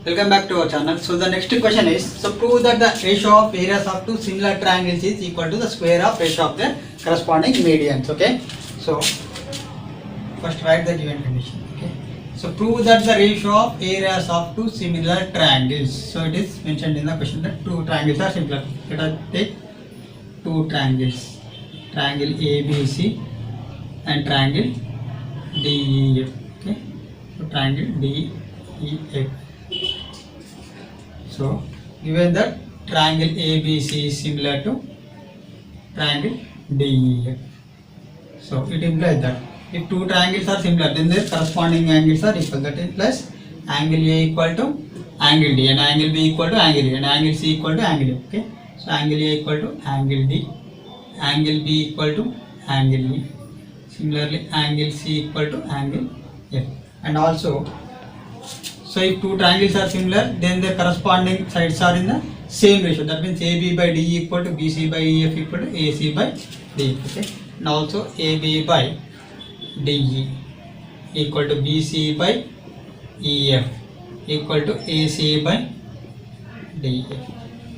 Welcome back to our channel. So the next question is, so prove that the ratio of areas of two similar triangles is equal to the square of ratio of their corresponding medians. Okay. So first write the given condition. Okay. So prove that the ratio of areas of two similar triangles. So it is mentioned in the question that two triangles are similar. Let us take two triangles. Triangle ABC and triangle DEF. Okay. So triangle DEF. So given that triangle ABC is similar to triangle DEF. So it implies that if two triangles are similar, then their corresponding angles are equal. That implies angle A equal to angle D and angle B equal to angle A and angle C equal to angle A. Okay. So angle A equal to angle D, angle B equal to angle E. Similarly, angle C equal to angle F. And also, so if two triangles are similar, then their corresponding sides are in the same ratio. That means AB by DE equal to BC by EF equal to AC by DE. Okay. And also AB by DE equal to BC by EF equal to AC by DF.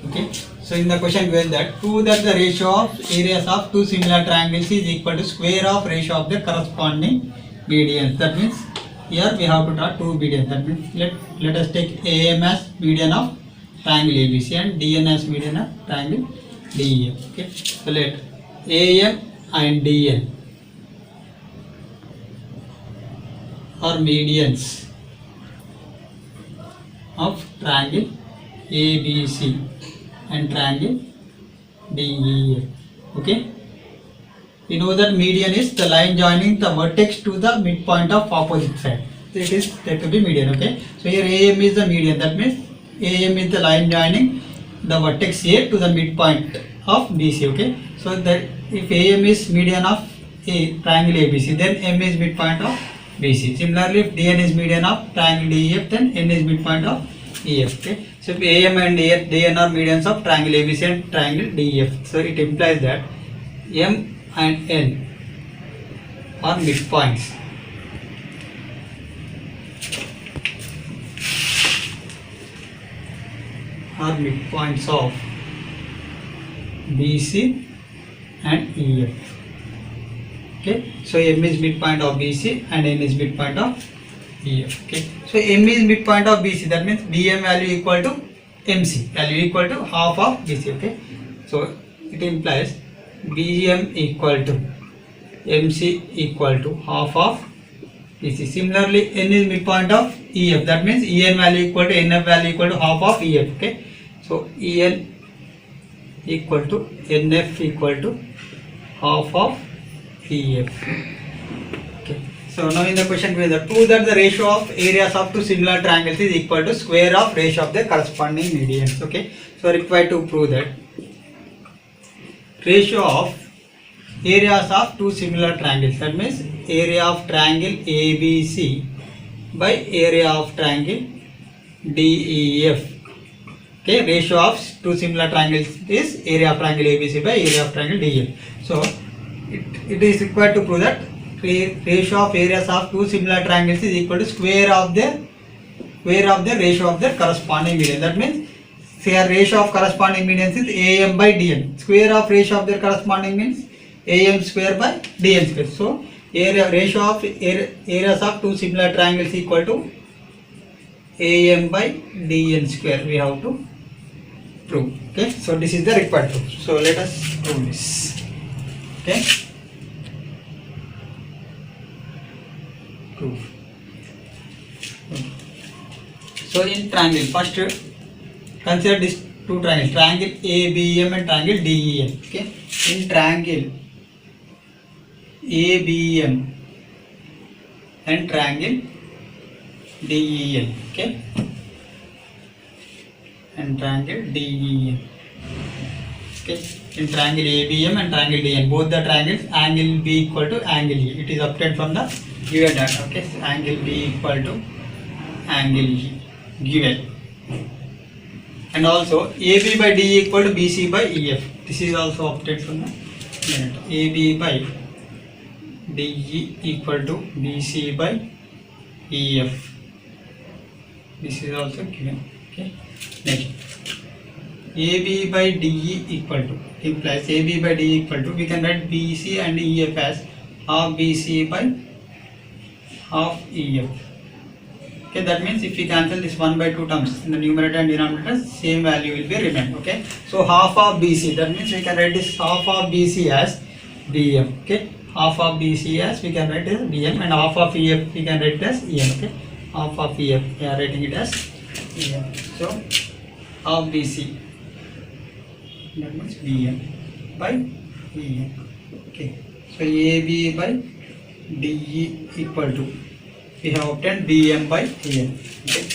Okay. So in the question given that prove that the ratio of areas of two similar triangles is equal to square of ratio of the corresponding medians. That means here we have to draw two medians. That means let us take AM as median of triangle ABC and DN as median of triangle DEF. Okay. So let AM and DN are medians of triangle ABC and triangle DEF. Okay. We know that median is the line joining the vertex to the midpoint of opposite side. So it is said to be median. Okay. So here AM is the median. That means AM is the line joining the vertex A to the midpoint of BC. Okay. So that if AM is median of a triangle ABC, then M is midpoint of BC. Similarly, if DN is median of triangle DEF, then N is midpoint of EF. Okay. So if AM and DN are medians of triangle ABC and triangle DEF, so it implies that M and N are midpoints of BC and EF. Okay, so M is midpoint of BC and N is midpoint of EF. Okay, so M is midpoint of BC. That means BM value equal to MC value equal to half of BC. Okay, so it implies BM equal to MC equal to half of BC. Similarly, N is midpoint of EF. That means EN value equal to NF value equal to half of EF. Okay, so EN equal to NF equal to half of EF. Okay. So now in the question we have prove that the ratio of areas of two similar triangles is equal to square of ratio of their corresponding medians. Okay. So required to prove that ratio of areas of two similar triangles. That means area of triangle ABC by area of triangle DEF. Okay. Ratio of two similar triangles is area of triangle ABC by area of triangle DEF. So it is required to prove that ratio of areas of two similar triangles is equal to square of the ratio of their corresponding median. That means here ratio of corresponding medians is AM by DN. Square of ratio of their corresponding means AM square by DN square. So ratio of areas of two similar triangles equal to AM by DN square. We have to prove. Okay. So this is the required proof. So let us prove this. Okay. Proof. So in triangle, first consider these two triangles, triangle ABM and triangle DEM. Okay. In triangle ABM and triangle DEM. Okay. And triangle DEM. Okay. In triangle ABM and triangle DN, both the triangles angle B equal to angle E. It is obtained from the given data. Okay, so angle B equal to angle E given, and also AB by DE equal to BC by EF. This is also obtained from the given data. AB by DE equal to BC by EF. This is also given. Okay. Next, AB by DE equal to implies AB by DE equal to, we can write BC and EF as half BC by half EF. Okay, that means if we cancel this 1 by 2 terms in the numerator and denominator, same value will be remain. Okay, so half of BC, that means we can write this half of BC as BM. Okay, half of BC as we can write as BM, and half of EF we can write as EM. Okay, half of EF we are writing it as EM. So half BC, that means BM by EM. Okay, so AB by DE equal to, we have obtained BM by EM. Okay,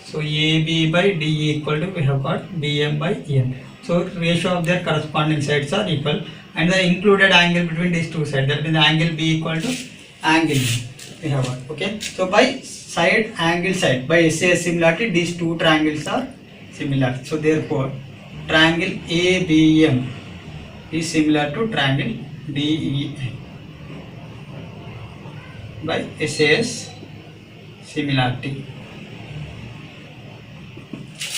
so AB by DE equal to, we have got BM by EM. So ratio of their corresponding sides are equal, and the included angle between these two sides, that means angle B equal to angle B, we have got. Okay, so by side angle side, by SAS similarity, these two triangles are similar. So therefore triangle ABM is similar to triangle DEF by SAS similarity.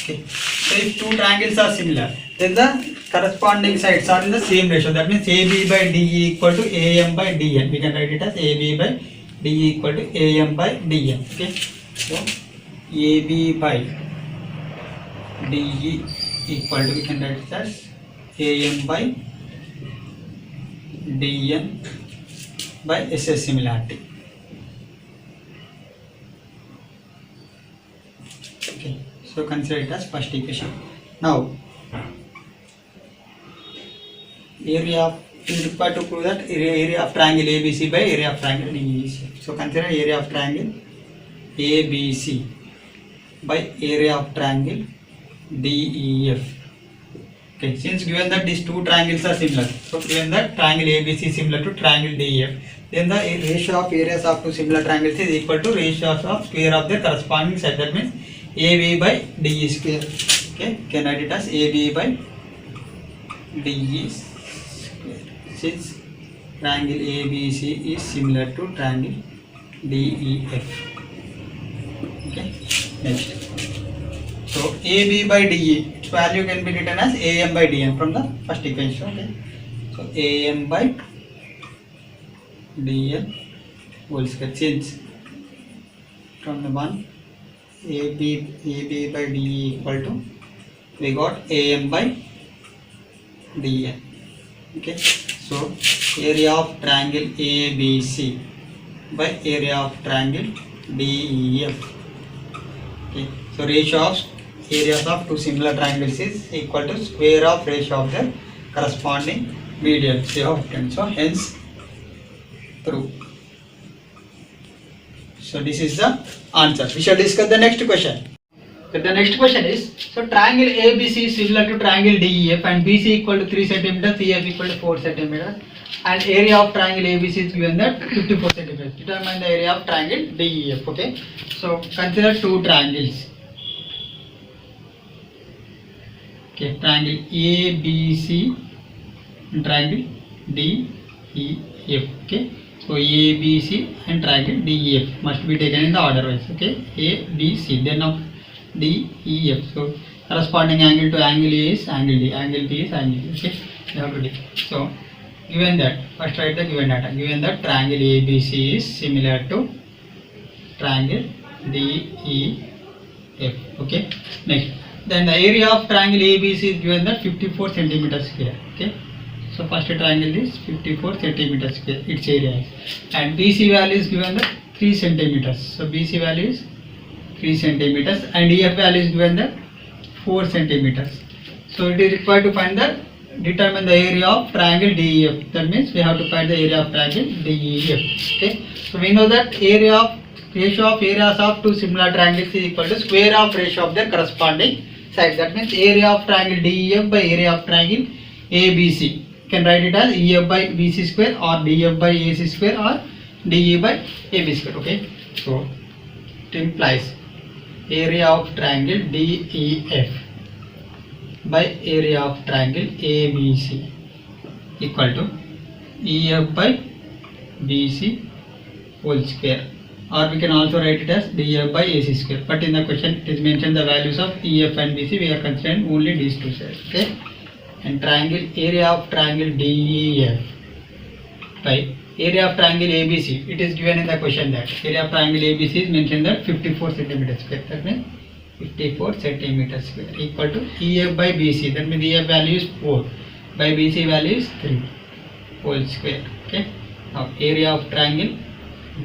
Okay, so if two triangles are similar, then the corresponding sides are in the same ratio. That means AB by DE equal to AM by DN. We can write it as AB by DE equal to AM by DN. Okay, so AB by DE equal to, we can write it as AM by DN by SS similarity. Okay, so consider it as first equation. Now area of, is required to prove that area of triangle ABC by area of triangle DEC. So consider area of triangle ABC by area of triangle DEF. Okay, since given that these two triangles are similar, so given that triangle ABC is similar to triangle DEF, then the ratio of areas of two similar triangles is equal to ratio of square of their corresponding side. That means AB by DE square. Okay, can write it as AB by DE square, since triangle ABC is similar to triangle DEF. Okay, next. So AB by DE, its value can be written as AM by DN from the first equation. Okay, so AM by DN whole square, since from the one AB by DE equal to, we got AM by DN. Okay, so area of triangle ABC by area of triangle DEF. Okay, so ratio of areas of two similar triangles is equal to square of ratio of their corresponding medians. So hence prove. So this is the answer. We shall discuss the next question. So the next question is, so triangle ABC is similar to triangle DEF and BC equal to 3 cm, EF equal to 4 cm, and area of triangle ABC is given that 54 cm. Determine the area of triangle DEF. Okay, so consider two triangles. Okay, triangle ABC and triangle DEF. Okay, so ABC and triangle DEF must be taken in the order wise. Okay, ABC, then of DEF. So corresponding angle to angle A is angle D, angle B is angle D. Okay, you have to do. So given that, first write the given data. Given that triangle ABC is similar to triangle DEF. Okay, next, then the area of triangle ABC is given that 54 centimeters square. Okay, so first triangle is 54 centimeters square, its area is, and BC value is given that 3 centimeters. So BC value is 3 centimeters and EF value is given that 4 centimeters. So it is required to find the, determine the area of triangle DEF. That means we have to find the area of triangle DEF. Okay, so we know that area of ratio of areas of two similar triangles is equal to square of ratio of their corresponding sides. That means area of triangle DEF by area of triangle ABC. You can write it as EF by BC square or DF by AC square or DE by AB square. Okay, so it implies area of triangle DEF by area of triangle ABC equal to EF by BC whole square or we can also write it as DF by AC square. But in the question it is mentioned the values of EF and BC. We are considering only these two sides. Okay. And triangle area of triangle DEF by area of triangle ABC. It is given in the question that area of triangle ABC is mentioned that 54 centimeters square. That means 54 centimeters square equal to EF by BC. That means EF value is 4 by BC value is 3 whole square. Okay. Now area of triangle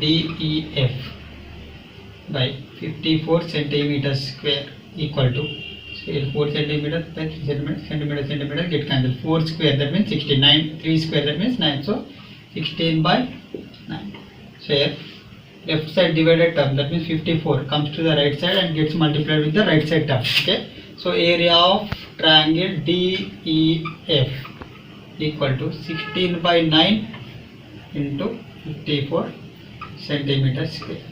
DEF by 54 centimeters square equal to 4 centimeters by 3 centimeters get cancelled. 4 square that means 69. 3 square that means 9. So 16 by 9. So here left side divided term that means 54 comes to the right side and gets multiplied with the right side term. Okay. So area of triangle DEF equal to 16 by 9 into 54 centimeters square.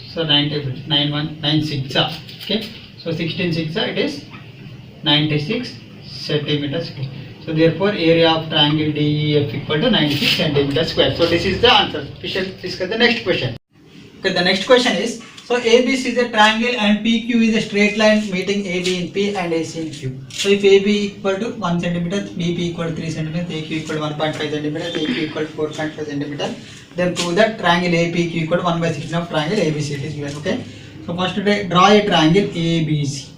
So 96. Okay. So 16 6 it is 96 centimeters square. So therefore area of triangle DEF equal to 96 centimeters square. So this is the answer. We shall discuss the next question. Okay, the next question is, so ABC is a triangle and PQ is a straight line meeting AB in P and AC in Q. So if AB equal to 1 centimeter, BP equal to 3 centimeters, AQ equal to 1.5 centimeters, AQ equal to 4.5 centimeters, then prove that triangle APQ equal to 1 by 16 of triangle ABC. It is given. Okay. So first today draw a triangle ABC.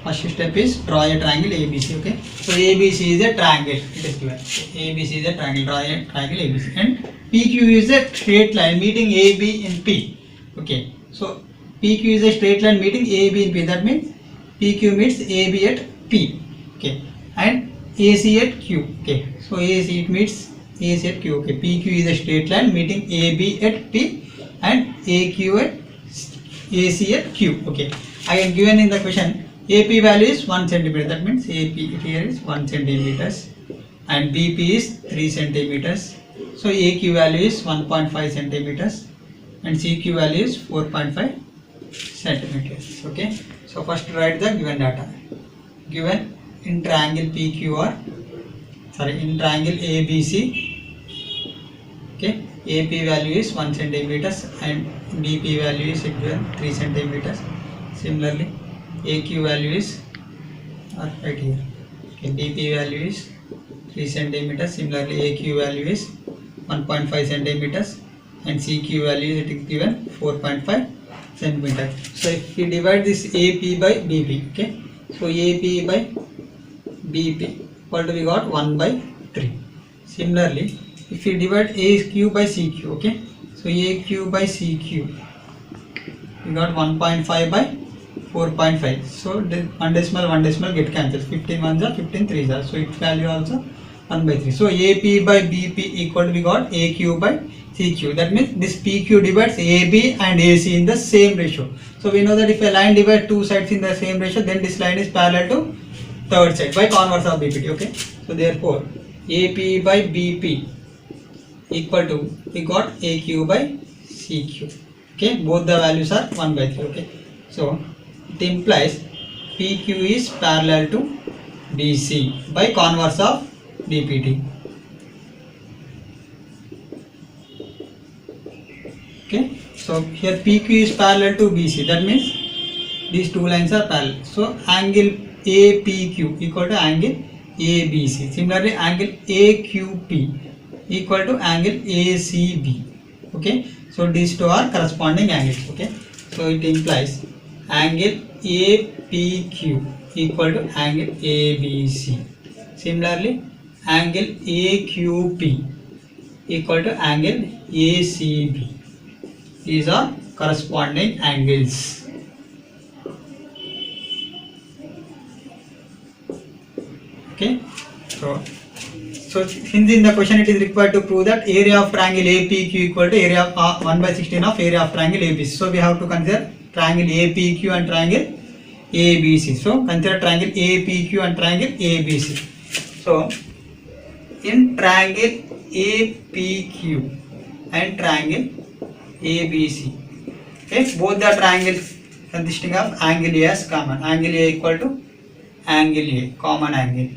First step is draw a triangle ABC. Okay. So ABC is a triangle. It is given. ABC is a triangle. Draw a triangle ABC. And PQ is a straight line meeting AB in P. Okay. So PQ is a straight line meeting AB in P. That means PQ meets AB at P. Okay. And AC at Q. Okay. So AC it meets AC at Q. Okay. PQ is a straight line meeting AB at P and AQ at AC at Q. Okay. I am given in the question. AP value is 1 centimeter. That means AP here is 1 centimeters and BP is 3 centimeters. So AQ value is 1.5 centimeters and CQ value is 4.5 centimeters. Okay. So first write the given data. Given in triangle PQR, in triangle ABC. Okay. AP value is 1 centimeters and BP value is given 3 centimeters. Similarly, AQ value is right here. Okay, BP value is 3 centimeters. Similarly, AQ value is 1.5 centimeters and CQ value it is given 4.5 centimeters. So if we divide this AP by BP, okay. So AP by BP equal to we got 1 by 3. Similarly, if we divide AQ by CQ, okay. So AQ by CQ we got 1.5 by 4.5. So the 1 decimal get cancelled. 15 ones are 15 threes are. So its value also 1 by 3. So AP by BP equal to we got AQ by CQ. That means this PQ divides AB and AC in the same ratio. So we know that if a line divides two sides in the same ratio, then this line is parallel to third side by converse of BPT. Okay. So therefore AP by BP equal to we got AQ by CQ. Okay. Both the values are 1 by 3. Okay. So it implies PQ is parallel to BC by converse of BPT. Okay, so here PQ is parallel to BC. That means these two lines are parallel. So angle APQ equal to angle ABC. Similarly, angle AQP equal to angle ACB. Okay, so these two are corresponding angles. Okay, so it implies angle APQ equal to angle ABC. Similarly, angle AQP equal to angle ACB. These are corresponding angles. Okay. So since in the question it is required to prove that area of triangle APQ equal to area of 1 by 16 of area of triangle ABC. So we have to consider triangle APQ and triangle ABC. So consider triangle APQ and triangle ABC. So in triangle APQ and triangle ABC, okay, both the triangles consisting of angle A as common. Angle A equal to angle A, common angle.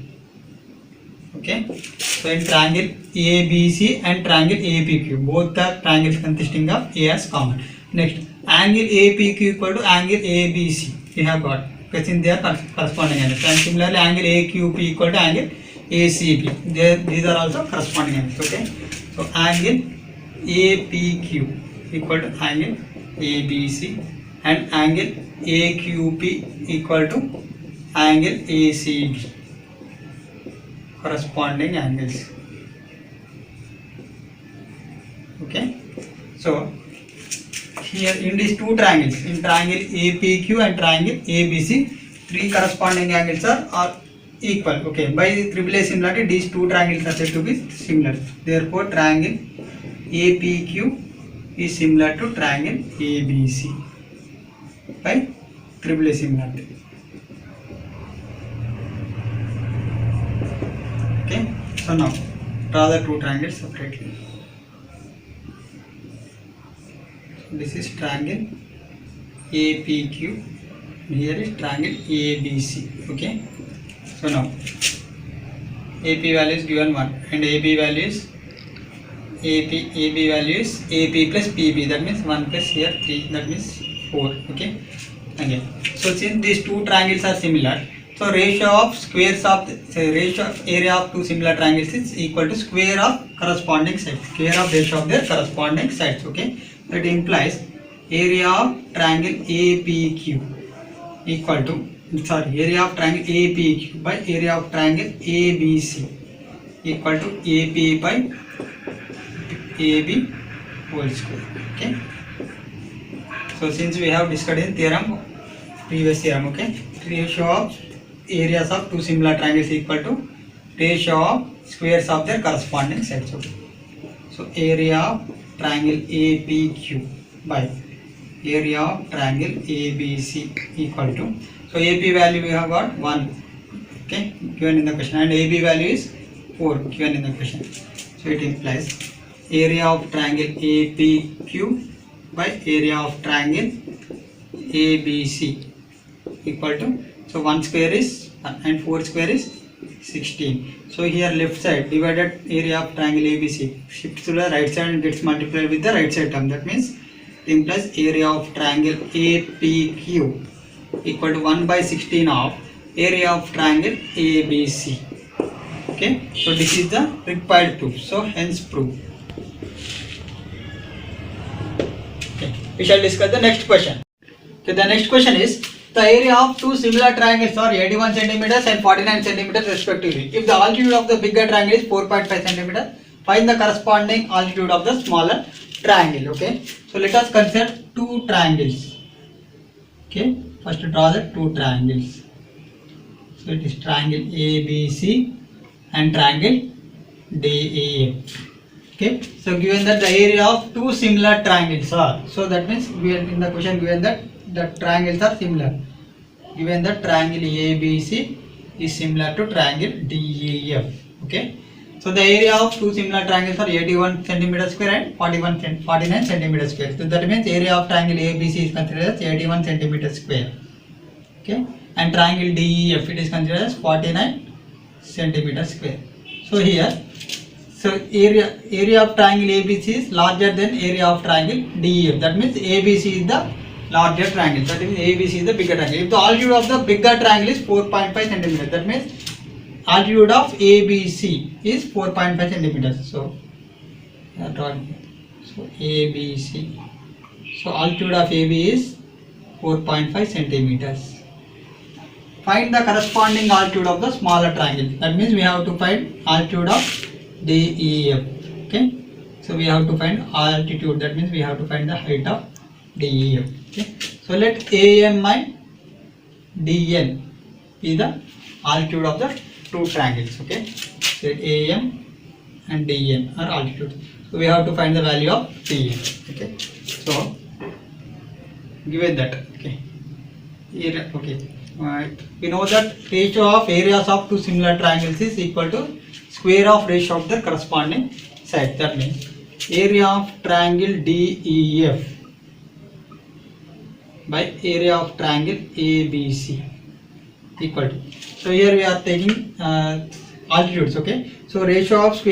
Okay, so in triangle ABC and triangle APQ, both the triangles consisting of A as common. Next, angle APQ equal to angle ABC. We have got because in their corresponding angles. And similarly, angle AQP equal to angle ACP. These are also corresponding angles. Okay, so angle APQ equal to angle ABC and angle AQP equal to angle ACB. Corresponding angles. Okay, so here in these two triangles, in triangle APQ and triangle ABC, three corresponding angles are equal. Okay, by triple A similarity, these two triangles are said to be similar. Therefore, triangle APQ is similar to triangle ABC by triple A similarity. Okay, so now draw the two triangles separately. This is triangle APQ, here is triangle ABC. Okay, so now AP value is given 1 and AB value is AB value is AP plus PB, that means 1 plus here 3, that means 4. Okay, again, so since these two triangles are similar, so ratio of squares of ratio of area of two similar triangles is equal to square of corresponding sides, square of ratio of their corresponding sides. Okay, that implies area of triangle APQ equal to area of triangle APQ by area of triangle ABC equal to AP by AB whole square. Okay, so since we have discussed in theorem, previous theorem, okay, ratio of areas of two similar triangles equal to ratio of squares of their corresponding sides. Okay, so area of triangle APQ by area of triangle ABC equal to, so AP value we have got 1, okay, given in the question, and AB value is 4 given in the question. So it implies area of triangle APQ by area of triangle ABC equal to, so 1 square is 1 and 4 square is 16. So here left side divided area of triangle ABC shifts to the right side and gets multiplied with the right side term. That means it implies area of triangle APQ equal to 1 by 16 of area of triangle ABC. Okay, so this is the required proof. So hence proof. Okay, we shall discuss the next question. Okay, the next question is the area of two similar triangles are 81 centimeters and 49 centimeters respectively. If the altitude of the bigger triangle is 4.5 centimeters, find the corresponding altitude of the smaller triangle. Okay, so let us consider two triangles. Okay, first draw the two triangles. So it is triangle ABC and triangle DEF. Okay, so given that the area of two similar triangles are, so that means we are in the question given that the triangles are similar. Given that triangle ABC is similar to triangle DEF. Okay, so the area of two similar triangles are 81 centimeter square and 49 centimeter square. So that means area of triangle ABC is considered as 81 centimeter square. Okay, and triangle DEF it is considered as 49 centimeter square. So here, so area of triangle ABC is larger than area of triangle DEF. That means ABC is the larger triangle. That means ABC is the bigger triangle. If the altitude of the bigger triangle is 4.5 centimeters, that means altitude of ABC is 4.5 centimeters. So ABC. So altitude of AB is 4.5 centimeters. Find the corresponding altitude of the smaller triangle. That means we have to find altitude of DEF. Okay, so we have to find altitude. That means we have to find the height of DEF. Okay, so let AM and DN be the altitude of the two triangles. Okay, so AM and DN are altitude. So we have to find the value of DN. Okay, so given that, okay, here, okay, we know that ratio of areas of two similar triangles is equal to square of ratio of their corresponding sides. That means area of triangle DEF by area of triangle ABC equal to, so here we are taking altitudes. Okay, so ratio of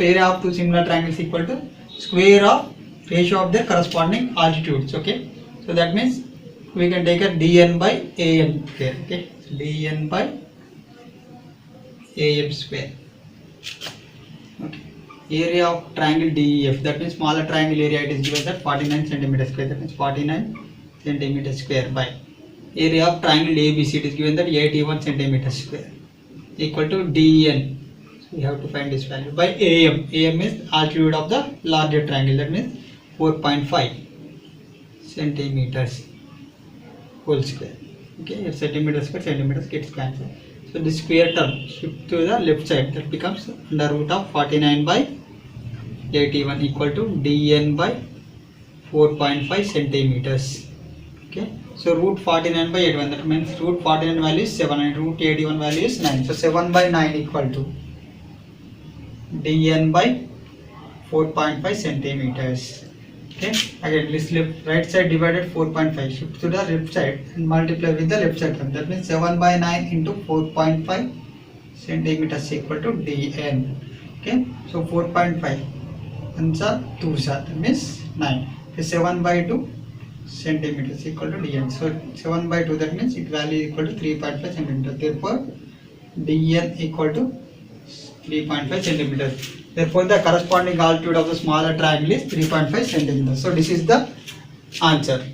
area of two similar triangles equal to square of ratio of their corresponding altitudes. Okay, so that means we can take a dn by an square. Okay, dn by am square. Okay, area of triangle DEF, that means smaller triangle area, it is given that 49 centimeter square, that means 49 centimeter square by area of triangle ABC, it is given that 81 centimeter square equal to dn. So we have to find this value by am. Am is altitude of the larger triangle, that means 4.5 centimeters whole square. Okay, if centimeters square, centimeters gets cancelled. So this square term shift to the left side, that becomes under root of 49 by 81 equal to dn by 4.5 centimeters. Okay, so root 49 by 81, that means root 49 value is 7 and root 81 value is 9. So 7 by 9 equal to dn by 4.5 centimeters. Okay, again this right side divided 4.5, shift to the left side and multiply with the left side term, that means 7 by 9 into 4.5 centimeters equal to dn. Okay, so 4.5 answer 2 that means 9. Okay, 7 by 2 centimeters equal to dn. So 7 by 2, that means its value equal to 3.5 centimeters. Therefore dn equal to 3.5 centimeters. Therefore the corresponding altitude of the smaller triangle is 3.5 centimeters. So this is the answer.